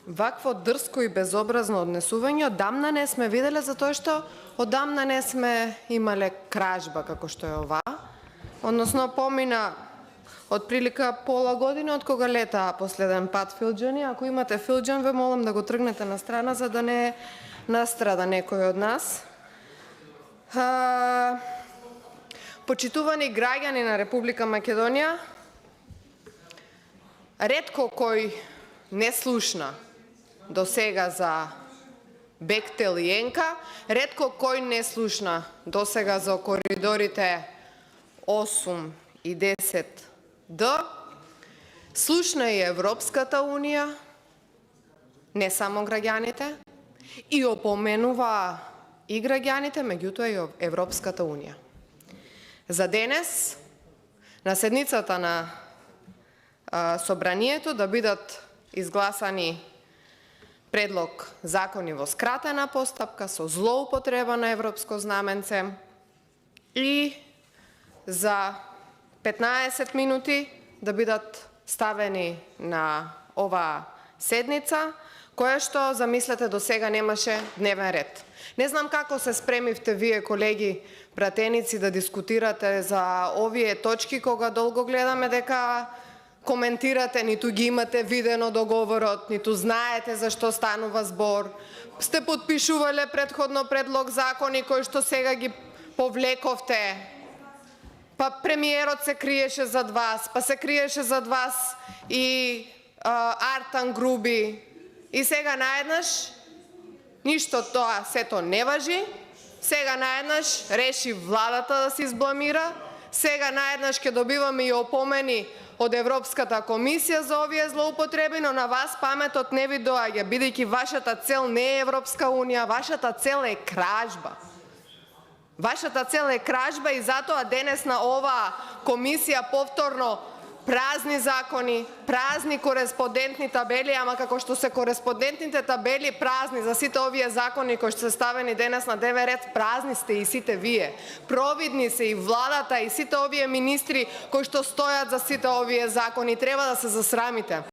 Вакво дрско и безобразно однесување одамна не сме виделе, затоа што одамна не сме имале кражба како што е ова. Односно помина отприлика пола година од кога лета последен пат филџани. Ако имате филџан, ве молам да го тргнете на страна за да не настрада некој од нас. Почитувани граѓани на Република Македонија, ретко кој не слушна до сега за Бехтел и Енка, ретко кој не слушна до сега за коридорите 8 и 10Д, слушна и Европската Унија, не само граѓаните, и опоменува и граѓаните, меѓутоа и Европската Унија. За денес, на седницата на Собранието да бидат изгласани предлог закони во скратена постапка со злоупотреба на европско знаменце и за 15 минути да бидат ставени на оваа седница, која што, замислете, до сега немаше дневен ред. Не знам како се спремивте вие, колеги пратеници, да дискутирате за овие точки, кога долго гледаме дека коментирате, ниту ги имате видено договорот, ниту знаете за што станува збор. Сте подпишувале предходно предлог закони кои што сега ги повлековте. Па премиерот се криеше зад вас, па се криеше зад вас и Артан Груби. И сега наеднаш ништо тоа сето не важи. Сега наеднаш реши владата да се избламира. Сега наеднаш ќе добиваме и опомени од Европската комисија за овие злоупотреби, но на вас паметот не ви доаѓа, бидејќи вашата цел не е Европска Унија, вашата цел е кражба. Вашата цел е кражба и затоа денес на оваа комисија повторно празни закони, празни кореспондентни табели, ама како што се кореспондентните табели празни за сите овие закони кои што се ставени денес на дневен ред, празни сте и сите вие. Провидни се и владата и сите овие министри кои што стојат за сите овие закони, треба да се засрамите.